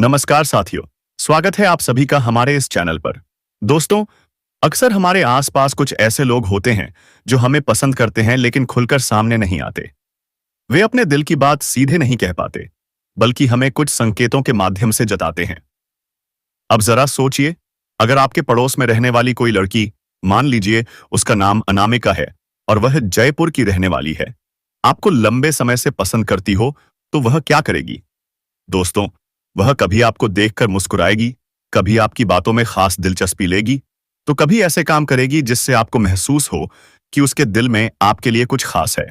नमस्कार साथियों, स्वागत है आप सभी का हमारे इस चैनल पर। दोस्तों, अक्सर हमारे आसपास कुछ ऐसे लोग होते हैं जो हमें पसंद करते हैं लेकिन खुलकर सामने नहीं आते। वे अपने दिल की बात सीधे नहीं कह पाते, बल्कि हमें कुछ संकेतों के माध्यम से जताते हैं। अब जरा सोचिए, अगर आपके पड़ोस में रहने वाली कोई लड़की, मान लीजिए उसका नाम अनामिका है और वह जयपुर की रहने वाली है, आपको लंबे समय से पसंद करती हो, तो वह क्या करेगी? दोस्तों, वह कभी आपको देखकर मुस्कुराएगी, कभी आपकी बातों में खास दिलचस्पी लेगी, तो कभी ऐसे काम करेगी जिससे आपको महसूस हो कि उसके दिल में आपके लिए कुछ खास है।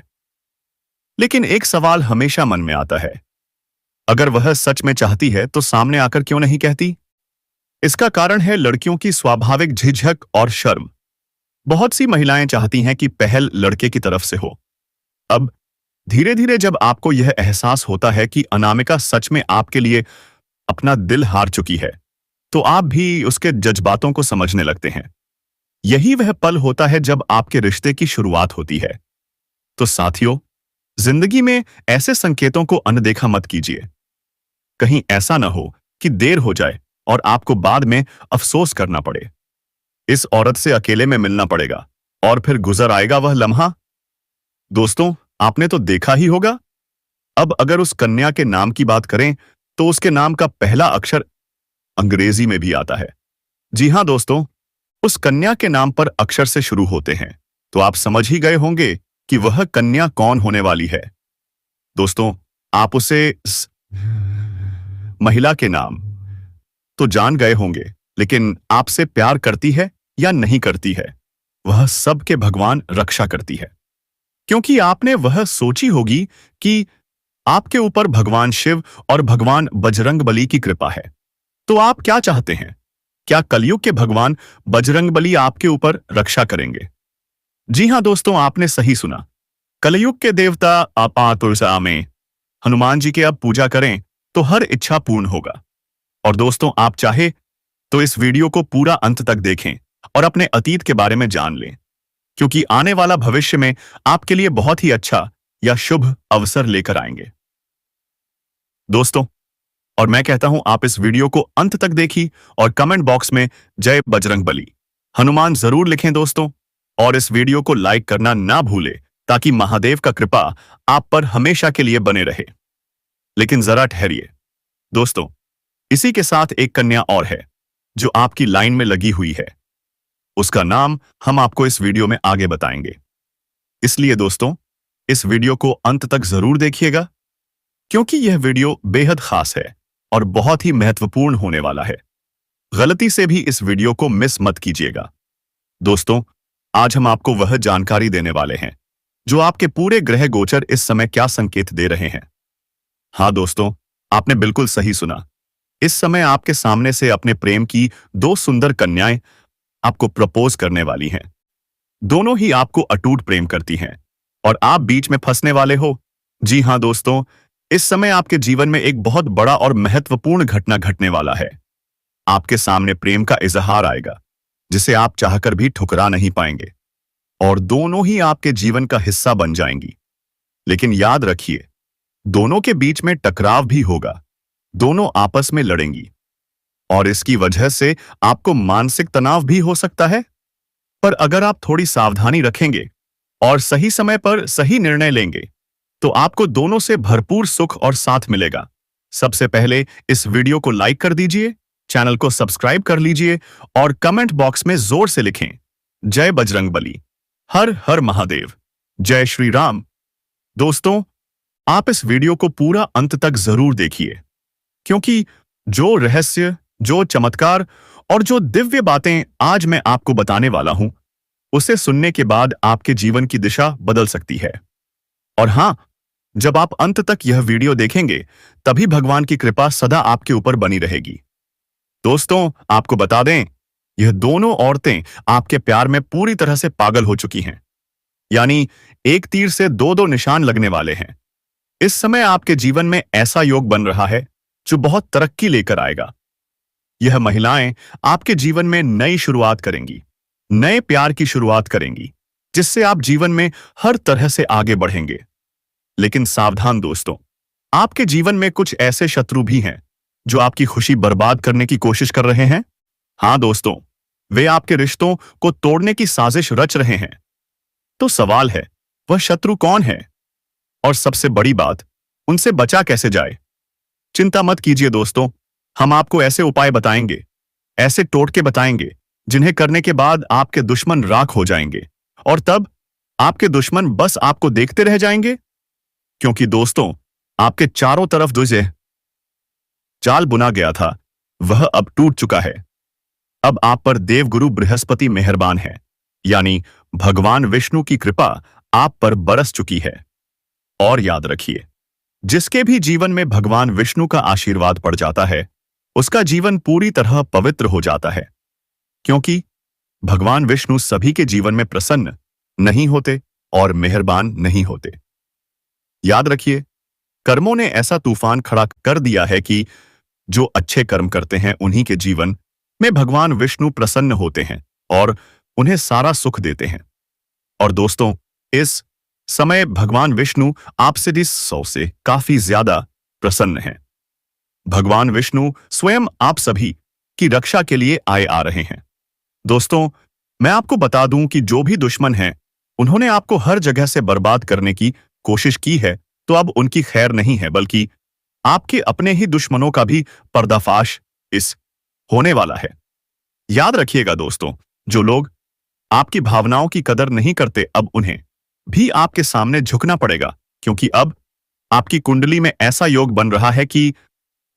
लेकिन एक सवाल हमेशा मन में आता है, अगर वह सच में चाहती है तो सामने आकर क्यों नहीं कहती? इसका कारण है लड़कियों की स्वाभाविक झिझक और शर्म। बहुत सी महिलाएं चाहती हैं कि पहल लड़के की तरफ से हो। अब धीरे धीरे जब आपको यह एहसास होता है कि अनामिका सच में आपके लिए अपना दिल हार चुकी है, तो आप भी उसके जज्बातों को समझने लगते हैं। यही वह पल होता है जब आपके रिश्ते की शुरुआत होती है। तो साथियों, जिंदगी में ऐसे संकेतों को अनदेखा मत कीजिए। कहीं ऐसा न हो कि देर हो जाए और आपको बाद में अफसोस करना पड़े। इस औरत से अकेले में मिलना पड़ेगा और फिर गुजर आएगा वह लम्हा। दोस्तों, आपने तो देखा ही होगा। अब अगर उस कन्या के नाम की बात करें, तो उसके नाम का पहला अक्षर अंग्रेजी में भी आता है। जी हां दोस्तों, उस कन्या के नाम पर अक्षर से शुरू होते हैं, तो आप समझ ही गए होंगे कि वह कन्या कौन होने वाली है। दोस्तों, आप उसे महिला के नाम तो जान गए होंगे, लेकिन आपसे प्यार करती है या नहीं करती है, वह सबके भगवान रक्षा करती है। क्योंकि आपने वह सोची होगी कि आपके ऊपर भगवान शिव और भगवान बजरंगबली की कृपा है। तो आप क्या चाहते हैं? क्या कलयुग के भगवान बजरंगबली आपके ऊपर रक्षा करेंगे? जी हां दोस्तों, आपने सही सुना। कलयुग के देवता आपा में हनुमान जी के अब पूजा करें तो हर इच्छा पूर्ण होगा। और दोस्तों, आप चाहे तो इस वीडियो को पूरा अंत तक देखें और अपने अतीत के बारे में जान लें, क्योंकि आने वाला भविष्य में आपके लिए बहुत ही अच्छा या शुभ अवसर लेकर आएंगे। दोस्तों, और मैं कहता हूं आप इस वीडियो को अंत तक देखिए और कमेंट बॉक्स में जय बजरंगबली हनुमान जरूर लिखें दोस्तों। और इस वीडियो को लाइक करना ना भूलें, ताकि महादेव का कृपा आप पर हमेशा के लिए बने रहे। लेकिन जरा ठहरिए दोस्तों, इसी के साथ एक कन्या और है जो आपकी लाइन में लगी हुई है। उसका नाम हम आपको इस वीडियो में आगे बताएंगे। इसलिए दोस्तों, इस वीडियो को अंत तक जरूर देखिएगा, क्योंकि यह वीडियो बेहद खास है और बहुत ही महत्वपूर्ण होने वाला है। गलती से भी इस वीडियो को मिस मत कीजिएगा। दोस्तों, आज हम आपको वह जानकारी देने वाले हैं जो आपके पूरे ग्रह गोचर इस समय क्या संकेत दे रहे हैं। हाँ दोस्तों, आपने बिल्कुल सही सुना। इस समय आपके सामने से अपने प्रेम की दो सुंदर कन्याएं आपको प्रपोज करने वाली हैं। दोनों ही आपको अटूट प्रेम करती हैं और आप बीच में फंसने वाले हो। जी हां दोस्तों, इस समय आपके जीवन में एक बहुत बड़ा और महत्वपूर्ण घटना घटने वाला है। आपके सामने प्रेम का इजहार आएगा, जिसे आप चाहकर भी ठुकरा नहीं पाएंगे, और दोनों ही आपके जीवन का हिस्सा बन जाएंगी। लेकिन याद रखिए, दोनों के बीच में टकराव भी होगा। दोनों आपस में लड़ेंगी और इसकी वजह से आपको मानसिक तनाव भी हो सकता है। पर अगर आप थोड़ी सावधानी रखेंगे और सही समय पर सही निर्णय लेंगे, तो आपको दोनों से भरपूर सुख और साथ मिलेगा। सबसे पहले इस वीडियो को लाइक कर दीजिए, चैनल को सब्सक्राइब कर लीजिए और कमेंट बॉक्स में जोर से लिखें, जय बजरंगबली, हर हर महादेव, जय श्री राम। दोस्तों, आप इस वीडियो को पूरा अंत तक जरूर देखिए, क्योंकि जो रहस्य, जो चमत्कार और जो दिव्य बातें आज मैं आपको बताने वाला हूं, उसे सुनने के बाद आपके जीवन की दिशा बदल सकती है। और हां, जब आप अंत तक यह वीडियो देखेंगे, तभी भगवान की कृपा सदा आपके ऊपर बनी रहेगी। दोस्तों, आपको बता दें, यह दोनों औरतें आपके प्यार में पूरी तरह से पागल हो चुकी हैं। यानी एक तीर से दो दो निशान लगने वाले हैं। इस समय आपके जीवन में ऐसा योग बन रहा है जो बहुत तरक्की लेकर आएगा। यह महिलाएं आपके जीवन में नई शुरुआत करेंगी, नए प्यार की शुरुआत करेंगी, जिससे आप जीवन में हर तरह से आगे बढ़ेंगे। लेकिन सावधान दोस्तों, आपके जीवन में कुछ ऐसे शत्रु भी हैं जो आपकी खुशी बर्बाद करने की कोशिश कर रहे हैं? हाँ दोस्तों, वे आपके रिश्तों को तोड़ने की साजिश रच रहे हैं। तो सवाल है, वह शत्रु कौन है? और सबसे बड़ी बात, उनसे बचा कैसे जाए? चिंता मत कीजिए दोस्तों, हम आपको ऐसे उपाय बताएंगे, ऐसे टोटके बताएंगे, जिन्हें करने के बाद आपके दुश्मन राख हो जाएंगे। और तब आपके दुश्मन बस आपको देखते रह जाएंगे, क्योंकि दोस्तों, आपके चारों तरफ जो जाल बुना गया था, वह अब टूट चुका है। अब आप पर देवगुरु बृहस्पति मेहरबान है, यानी भगवान विष्णु की कृपा आप पर बरस चुकी है। और याद रखिए, जिसके भी जीवन में भगवान विष्णु का आशीर्वाद पड़ जाता है, उसका जीवन पूरी तरह पवित्र हो जाता है, क्योंकि भगवान विष्णु सभी के जीवन में प्रसन्न नहीं होते और मेहरबान नहीं होते। याद रखिए, कर्मों ने ऐसा तूफान खड़ा कर दिया है कि जो अच्छे कर्म करते हैं उन्हीं के जीवन में भगवान विष्णु प्रसन्न होते हैं और उन्हें सारा सुख देते हैं। और दोस्तों, इस समय भगवान विष्णु आपसे इस 100 से काफी ज्यादा प्रसन्न हैं। भगवान विष्णु स्वयं आप सभी की रक्षा के लिए आए आ रहे हैं। दोस्तों, मैं आपको बता दूं कि जो भी दुश्मन हैं, उन्होंने आपको हर जगह से बर्बाद करने की कोशिश की है, तो अब उनकी खैर नहीं है, बल्कि आपके अपने ही दुश्मनों का भी पर्दाफाश इस होने वाला है। याद रखिएगा दोस्तों, जो लोग आपकी भावनाओं की कदर नहीं करते, अब उन्हें भी आपके सामने झुकना पड़ेगा, क्योंकि अब आपकी कुंडली में ऐसा योग बन रहा है कि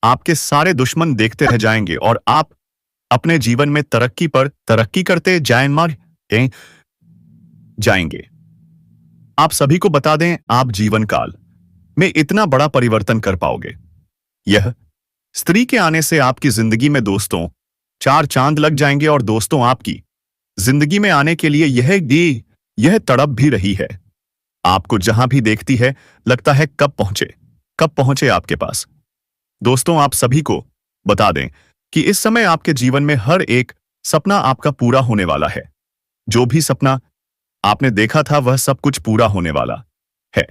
आपके सारे दुश्मन देखते रह जाएंगे और आप अपने जीवन में तरक्की पर तरक्की करते जाएंगे। आप सभी को बता दें, आप जीवन काल में इतना बड़ा परिवर्तन कर पाओगे। यह स्त्री के आने से आपकी जिंदगी में दोस्तों 4 चांद लग जाएंगे और दोस्तों, आपकी जिंदगी में आने के लिए यह तड़प भी रही है। आपको जहां भी देखती है, लगता है कब पहुंचे आपके पास। दोस्तों, आप सभी को बता दें कि इस समय आपके जीवन में हर एक सपना आपका पूरा होने वाला है। जो भी सपना आपने देखा था, वह सब कुछ पूरा होने वाला है,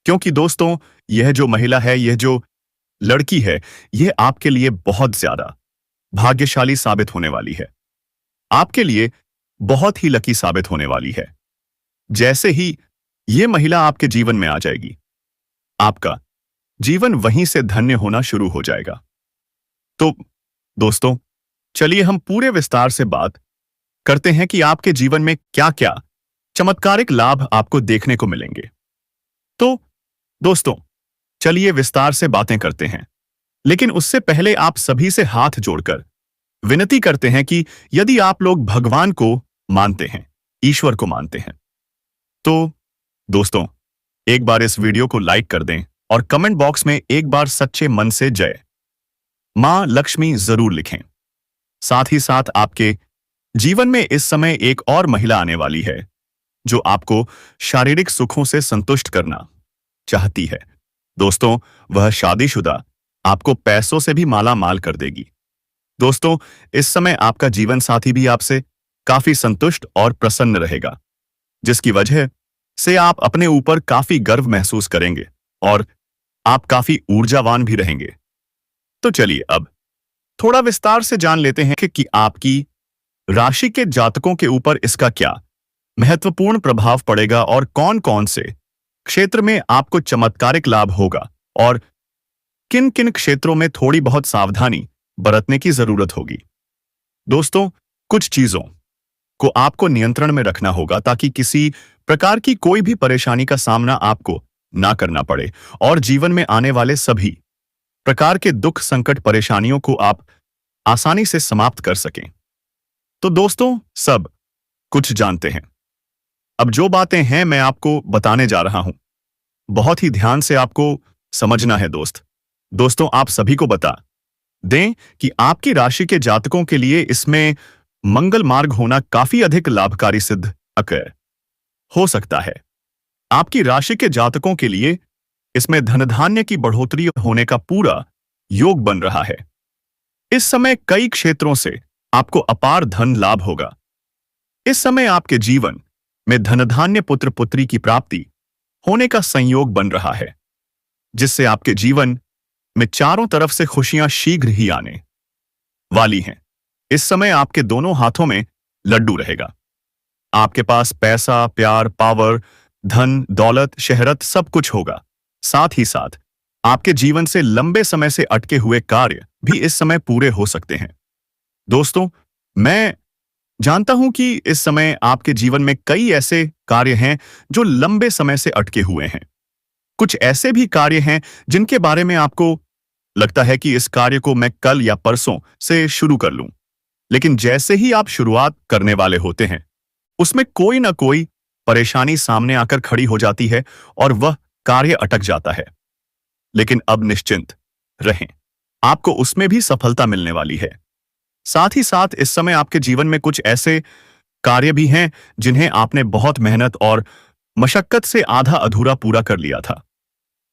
क्योंकि दोस्तों, यह जो महिला है, यह जो लड़की है, यह आपके लिए बहुत ज्यादा भाग्यशाली साबित होने वाली है। आपके लिए बहुत ही लकी साबित होने वाली है। जैसे ही यह महिला आपके जीवन में आ जाएगी, आपका जीवन वहीं से धन्य होना शुरू हो जाएगा। तो दोस्तों, चलिए हम पूरे विस्तार से बात करते हैं कि आपके जीवन में क्या क्या चमत्कारिक लाभ आपको देखने को मिलेंगे। तो दोस्तों, चलिए विस्तार से बातें करते हैं, लेकिन उससे पहले आप सभी से हाथ जोड़कर विनती करते हैं कि यदि आप लोग भगवान को मानते हैं, ईश्वर को मानते हैं, तो दोस्तों, एक बार इस वीडियो को लाइक कर दें और कमेंट बॉक्स में एक बार सच्चे मन से जय मां लक्ष्मी जरूर लिखें। साथ ही साथ आपके जीवन में इस समय एक और महिला आने वाली है, जो आपको शारीरिक सुखों से संतुष्ट करना चाहती है। दोस्तों, वह शादीशुदा आपको पैसों से भी माला माल कर देगी। दोस्तों, इस समय आपका जीवन साथी भी आपसे काफी संतुष्ट और प्रसन्न रहेगा, जिसकी वजह से आप अपने ऊपर काफी गर्व महसूस करेंगे और आप काफी ऊर्जावान भी रहेंगे। तो चलिए अब थोड़ा विस्तार से जान लेते हैं कि आपकी राशि के जातकों के ऊपर इसका क्या महत्वपूर्ण प्रभाव पड़ेगा और कौन कौन से क्षेत्र में आपको चमत्कारिक लाभ होगा और किन किन क्षेत्रों में थोड़ी बहुत सावधानी बरतने की जरूरत होगी। दोस्तों, कुछ चीजों को आपको नियंत्रण में रखना होगा ताकि किसी प्रकार की कोई भी परेशानी का सामना आपको ना करना पड़े और जीवन में आने वाले सभी प्रकार के दुख, संकट, परेशानियों को आप आसानी से समाप्त कर सकें। तो दोस्तों, सब कुछ जानते हैं। अब जो बातें हैं मैं आपको बताने जा रहा हूं, बहुत ही ध्यान से आपको समझना है दोस्तों, आप सभी को बता दें कि आपकी राशि के जातकों के लिए इसमें मंगल मार्ग होना काफी अधिक लाभकारी सिद्ध हो सकता है। आपकी राशि के जातकों के लिए इसमें धन धान्य की बढ़ोतरी होने का पूरा योग बन रहा है। इस समय कई क्षेत्रों से आपको अपार धन लाभ होगा। इस समय आपके जीवन में धन धान्य, पुत्र पुत्री की प्राप्ति होने का संयोग बन रहा है, जिससे आपके जीवन में चारों तरफ से खुशियां शीघ्र ही आने वाली हैं। इस समय आपके दोनों हाथों में लड्डू रहेगा। आपके पास पैसा, प्यार, पावर, धन, दौलत, शहरत सब कुछ होगा। साथ ही साथ आपके जीवन से लंबे समय से अटके हुए कार्य भी इस समय पूरे हो सकते हैं। दोस्तों, मैं जानता हूं कि इस समय आपके जीवन में कई ऐसे कार्य हैं जो लंबे समय से अटके हुए हैं। कुछ ऐसे भी कार्य हैं जिनके बारे में आपको लगता है कि इस कार्य को मैं कल या परसों से शुरू कर लूं। लेकिन जैसे ही आप शुरुआत करने वाले होते हैं, उसमें कोई ना कोई परेशानी सामने आकर खड़ी हो जाती है और वह कार्य अटक जाता है। लेकिन अब निश्चिंत रहें, आपको उसमें भी सफलता मिलने वाली है। साथ ही साथ इस समय आपके जीवन में कुछ ऐसे कार्य भी हैं जिन्हें आपने बहुत मेहनत और मशक्कत से आधा अधूरा पूरा कर लिया था,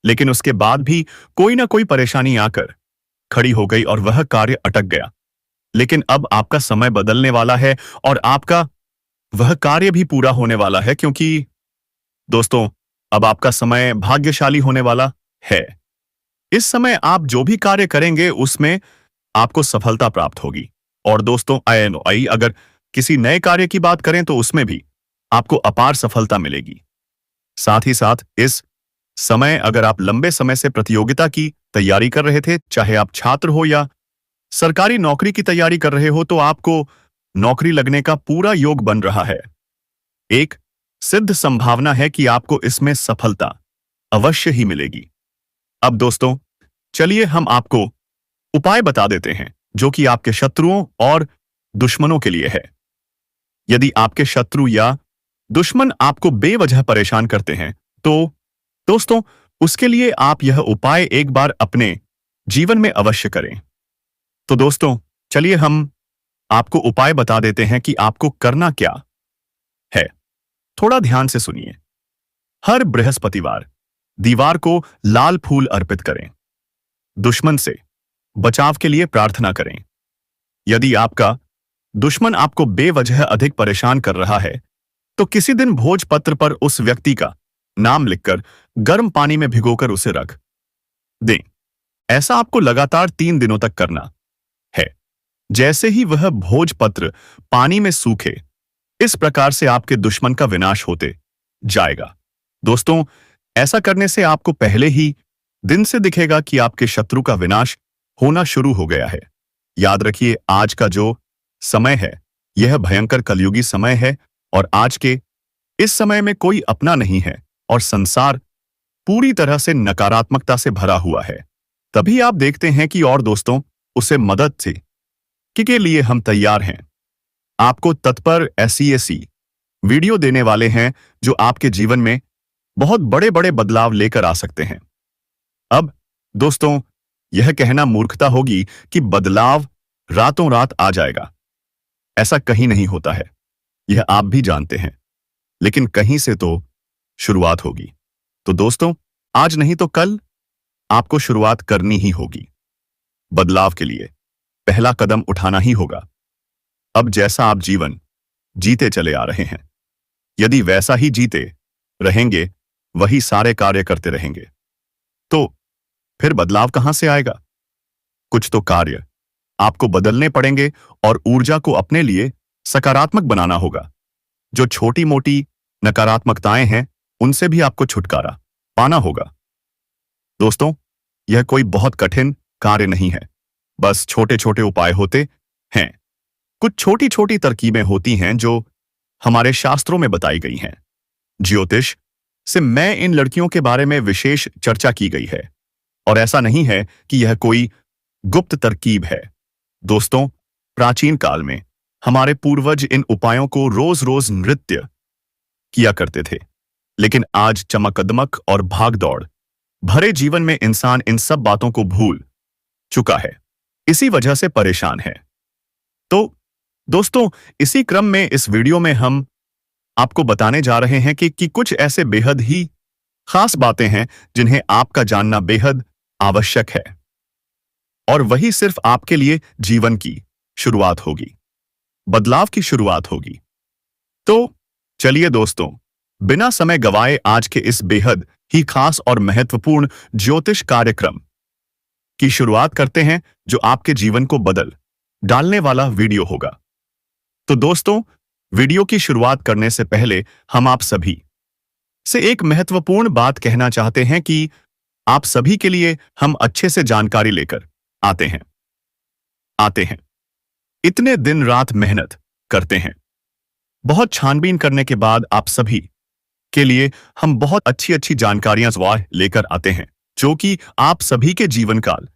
लेकिन उसके बाद भी कोई ना कोई परेशानी आकर खड़ी हो गई और वह कार्य अटक गया। लेकिन अब आपका समय बदलने वाला है और आपका वह कार्य भी पूरा होने वाला है, क्योंकि दोस्तों, अब आपका समय भाग्यशाली होने वाला है। इस समय आप जो भी कार्य करेंगे उसमें आपको सफलता प्राप्त होगी। और दोस्तों, अगर किसी नए कार्य की बात करें तो उसमें भी आपको अपार सफलता मिलेगी। साथ ही साथ इस समय अगर आप लंबे समय से प्रतियोगिता की तैयारी कर रहे थे, चाहे आप छात्र हो या सरकारी नौकरी की तैयारी कर रहे हो, तो आपको नौकरी लगने का पूरा योग बन रहा है। एक सिद्ध संभावना है कि आपको इसमें सफलता अवश्य ही मिलेगी। अब दोस्तों, चलिए हम आपको उपाय बता देते हैं जो कि आपके शत्रुओं और दुश्मनों के लिए है। यदि आपके शत्रु या दुश्मन आपको बेवजह परेशान करते हैं, तो दोस्तों, उसके लिए आप यह उपाय एक बार अपने जीवन में अवश्य करें। तो दोस्तों, चलिए हम आपको उपाय बता देते हैं कि आपको करना क्या है। थोड़ा ध्यान से सुनिए। हर बृहस्पतिवार दीवार को लाल फूल अर्पित करें। दुश्मन से बचाव के लिए प्रार्थना करें। यदि आपका दुश्मन आपको बेवजह अधिक परेशान कर रहा है, तो किसी दिन भोजपत्र पर उस व्यक्ति का नाम लिखकर गर्म पानी में भिगोकर उसे रख दें। ऐसा आपको लगातार 3 दिनों तक करना है। जैसे ही वह भोजपत्र पानी में सूखे, इस प्रकार से आपके दुश्मन का विनाश होते जाएगा। दोस्तों, ऐसा करने से आपको पहले ही दिन से दिखेगा कि आपके शत्रु का विनाश होना शुरू हो गया है। याद रखिए, आज का जो समय है यह भयंकर कलयुगी समय है और आज के इस समय में कोई अपना नहीं है और संसार पूरी तरह से नकारात्मकता से भरा हुआ है। तभी आप देखते हैं कि और दोस्तों, उसे मदद से के लिए हम तैयार हैं। आपको तत्पर ऐसी वीडियो देने वाले हैं जो आपके जीवन में बहुत बड़े बड़े बदलाव लेकर आ सकते हैं। अब दोस्तों, यह कहना मूर्खता होगी कि बदलाव रातों रात आ जाएगा। ऐसा कहीं नहीं होता है, यह आप भी जानते हैं। लेकिन कहीं से तो शुरुआत होगी। तो दोस्तों, आज नहीं तो कल आपको शुरुआत करनी ही होगी। बदलाव के लिए पहला कदम उठाना ही होगा। अब जैसा आप जीवन जीते चले आ रहे हैं, यदि वैसा ही जीते रहेंगे, वही सारे कार्य करते रहेंगे, तो फिर बदलाव कहां से आएगा? कुछ तो कार्य आपको बदलने पड़ेंगे और ऊर्जा को अपने लिए सकारात्मक बनाना होगा। जो छोटी मोटी नकारात्मकताएं हैं, उनसे भी आपको छुटकारा पाना होगा। दोस्तों, यह कोई बहुत कठिन कार्य नहीं है, बस छोटे छोटे उपाय होते हैं। कुछ छोटी छोटी तरकीबें होती हैं जो हमारे शास्त्रों में बताई गई हैं। ज्योतिष से मैं इन लड़कियों के बारे में विशेष चर्चा की गई है और ऐसा नहीं है कि यह कोई गुप्त तरकीब है। दोस्तों, प्राचीन काल में हमारे पूर्वज इन उपायों को रोज रोज नृत्य किया करते थे, लेकिन आज चमकदमक और भागदौड़ भरे जीवन में इंसान इन सब बातों को भूल चुका है, इसी वजह से परेशान है। तो दोस्तों, इसी क्रम में इस वीडियो में हम आपको बताने जा रहे हैं कि कुछ ऐसे बेहद ही खास बातें हैं जिन्हें आपका जानना बेहद आवश्यक है, और वही सिर्फ आपके लिए जीवन की शुरुआत होगी, बदलाव की शुरुआत होगी। तो चलिए दोस्तों, बिना समय गवाए आज के इस बेहद ही खास और महत्वपूर्ण ज्योतिष कार्यक्रम की शुरुआत करते हैं जो आपके जीवन को बदल डालने वाला वीडियो होगा। तो दोस्तों, वीडियो की शुरुआत करने से पहले हम आप सभी से एक महत्वपूर्ण बात कहना चाहते हैं कि आप सभी के लिए हम अच्छे से जानकारी लेकर आते हैं। इतने दिन रात मेहनत करते हैं। बहुत छानबीन करने के बाद आप सभी के लिए हम बहुत अच्छी अच्छी जानकारियां लेकर आते हैं जो कि आप सभी के जीवन काल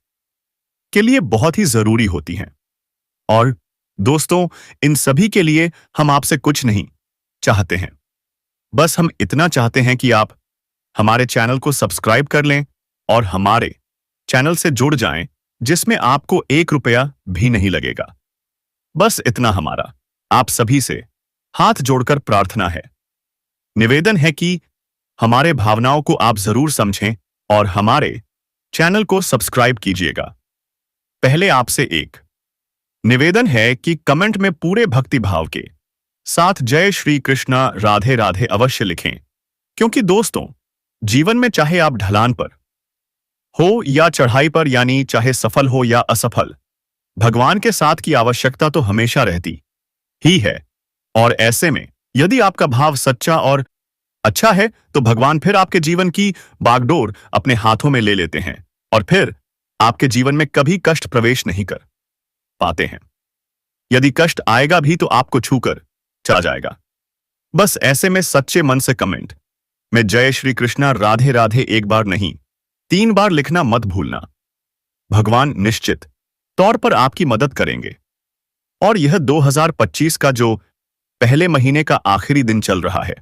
के लिए बहुत ही जरूरी होती हैं। और दोस्तों, इन सभी के लिए हम आपसे कुछ नहीं चाहते हैं, बस हम इतना चाहते हैं कि आप हमारे चैनल को सब्सक्राइब कर लें और हमारे चैनल से जुड़ जाएं, जिसमें आपको 1 रुपया भी नहीं लगेगा। बस इतना हमारा आप सभी से हाथ जोड़कर प्रार्थना है, निवेदन है कि हमारे भावनाओं को आप जरूर समझें और हमारे चैनल को सब्सक्राइब कीजिएगा। पहले आपसे एक निवेदन है कि कमेंट में पूरे भक्ति भाव के साथ जय श्री कृष्णा राधे राधे अवश्य लिखें, क्योंकि दोस्तों, जीवन में चाहे आप ढलान पर हो या चढ़ाई पर, यानी चाहे सफल हो या असफल, भगवान के साथ की आवश्यकता तो हमेशा रहती ही है। और ऐसे में यदि आपका भाव सच्चा और अच्छा है तो भगवान फिर आपके जीवन की बागडोर अपने हाथों में ले लेते हैं और फिर आपके जीवन में कभी कष्ट प्रवेश नहीं कर पाते हैं। यदि कष्ट आएगा भी तो आपको छूकर चला जाएगा। बस ऐसे में सच्चे मन से कमेंट में जय श्री कृष्णा राधे राधे 1 बार नहीं 3 बार लिखना मत भूलना। भगवान निश्चित तौर पर आपकी मदद करेंगे। और यह 2025 का जो पहले महीने का आखिरी दिन चल रहा है,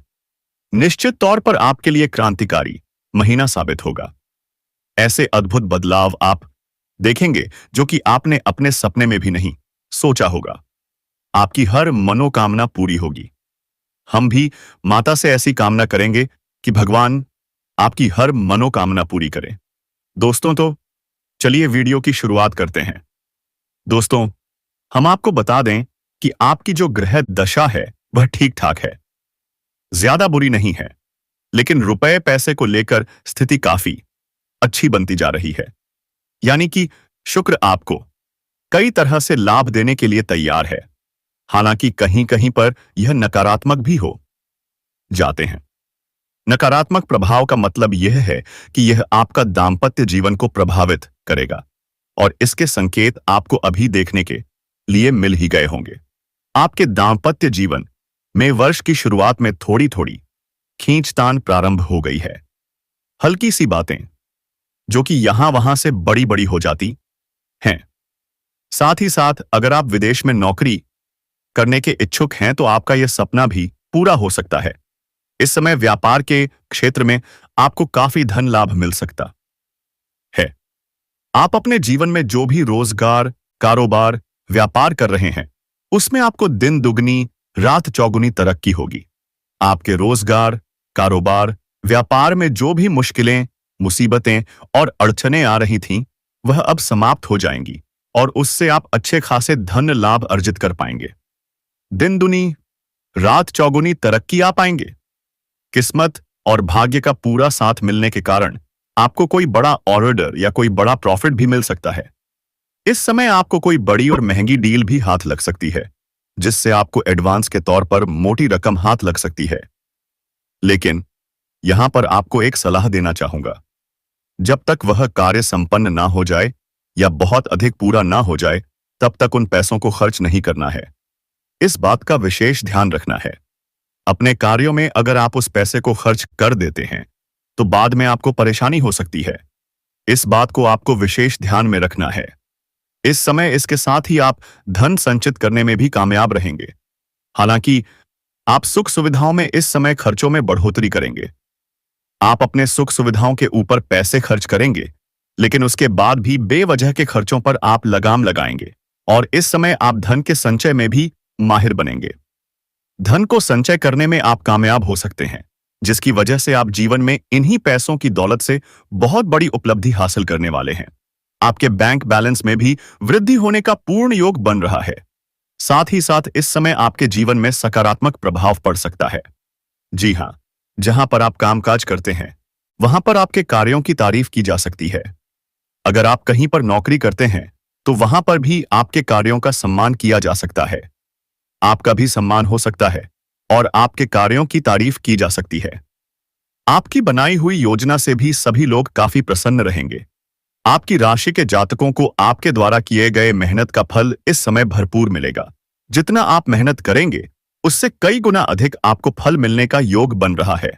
निश्चित तौर पर आपके लिए क्रांतिकारी महीना साबित होगा। ऐसे अद्भुत बदलाव आप देखेंगे जो कि आपने अपने सपने में भी नहीं सोचा होगा। आपकी हर मनोकामना पूरी होगी। हम भी माता से ऐसी कामना करेंगे कि भगवान आपकी हर मनोकामना पूरी करे। दोस्तों, तो चलिए वीडियो की शुरुआत करते हैं। दोस्तों, हम आपको बता दें कि आपकी जो ग्रह दशा है वह ठीक ठाक है, ज्यादा बुरी नहीं है, लेकिन रुपए पैसे को लेकर स्थिति काफी अच्छी बनती जा रही है। यानी कि शुक्र आपको कई तरह से लाभ देने के लिए तैयार है, हालांकि कहीं कहीं पर यह नकारात्मक भी हो जाते हैं। नकारात्मक प्रभाव का मतलब यह है कि यह आपका दाम्पत्य जीवन को प्रभावित करेगा और इसके संकेत आपको अभी देखने के लिए मिल ही गए होंगे। आपके दाम्पत्य जीवन में वर्ष की शुरुआत में थोड़ी थोड़ी खींचतान प्रारंभ हो गई है। हल्की सी बातें जो कि यहां वहां से बड़ी बड़ी हो जाती हैं। साथ ही साथ अगर आप विदेश में नौकरी करने के इच्छुक हैं तो आपका यह सपना भी पूरा हो सकता है। इस समय व्यापार के क्षेत्र में आपको काफी धन लाभ मिल सकता है। आप अपने जीवन में जो भी रोजगार, कारोबार, व्यापार कर रहे हैं, उसमें आपको दिन दुगनी रात चौगुनी तरक्की होगी। आपके रोजगार, कारोबार, व्यापार में जो भी मुश्किलें, मुसीबतें और अड़चनें आ रही थीं, वह अब समाप्त हो जाएंगी और उससे आप अच्छे खासे धन लाभ अर्जित कर पाएंगे। दिन दुनी रात चौगुनी तरक्की आ पाएंगे। किस्मत और भाग्य का पूरा साथ मिलने के कारण आपको कोई बड़ा ऑर्डर या कोई बड़ा प्रॉफिट भी मिल सकता है। इस समय आपको कोई बड़ी और महंगी डील भी हाथ लग सकती है, जिससे आपको एडवांस के तौर पर मोटी रकम हाथ लग सकती है। लेकिन यहां पर आपको एक सलाह देना चाहूंगा, जब तक वह कार्य संपन्न ना हो जाए या बहुत अधिक पूरा ना हो जाए, तब तक उन पैसों को खर्च नहीं करना है। इस बात का विशेष ध्यान रखना है। अपने कार्यों में अगर आप उस पैसे को खर्च कर देते हैं तो बाद में आपको परेशानी हो सकती है। इस बात को आपको विशेष ध्यान में रखना है। इस समय इसके साथ ही आप धन संचित करने में भी कामयाब रहेंगे। हालांकि आप सुख सुविधाओं में इस समय खर्चों में बढ़ोतरी करेंगे। आप अपने सुख सुविधाओं के ऊपर पैसे खर्च करेंगे, लेकिन उसके बाद भी बेवजह के खर्चों पर आप लगाम लगाएंगे और इस समय आप धन के संचय में भी माहिर बनेंगे। धन को संचय करने में आप कामयाब हो सकते हैं, जिसकी वजह से आप जीवन में इन्हीं पैसों की दौलत से बहुत बड़ी उपलब्धि हासिल करने वाले हैं। आपके बैंक बैलेंस में भी वृद्धि होने का पूर्ण योग बन रहा है। साथ ही साथ इस समय आपके जीवन में सकारात्मक प्रभाव पड़ सकता है। जी हां, जहां पर आप कामकाज करते हैं, वहां पर आपके कार्यों की तारीफ की जा सकती है। अगर आप कहीं पर नौकरी करते हैं तो वहां पर भी आपके कार्यों का सम्मान किया जा सकता है। आपका भी सम्मान हो सकता है और आपके कार्यों की तारीफ की जा सकती है। आपकी बनाई हुई योजना से भी सभी लोग काफी प्रसन्न रहेंगे। आपकी राशि के जातकों को आपके द्वारा किए गए मेहनत का फल इस समय भरपूर मिलेगा। जितना आप मेहनत करेंगे उससे कई गुना अधिक आपको फल मिलने का योग बन रहा है।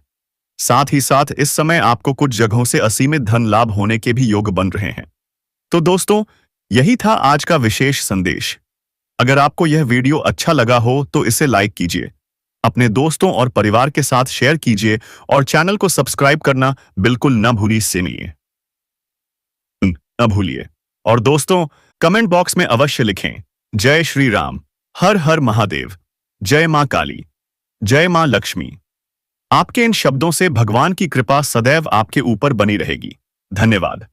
साथ ही साथ इस समय आपको कुछ जगहों से असीमित धन लाभ होने के भी योग बन रहे हैं। तो दोस्तों, यही था आज का विशेष संदेश। अगर आपको यह वीडियो अच्छा लगा हो तो इसे लाइक कीजिए, अपने दोस्तों और परिवार के साथ शेयर कीजिए और चैनल को सब्सक्राइब करना बिल्कुल न भूलिए। और दोस्तों, कमेंट बॉक्स में अवश्य लिखें, जय श्री राम, हर हर महादेव, जय मां काली, जय मां लक्ष्मी। आपके इन शब्दों से भगवान की कृपा सदैव आपके ऊपर बनी रहेगी। धन्यवाद।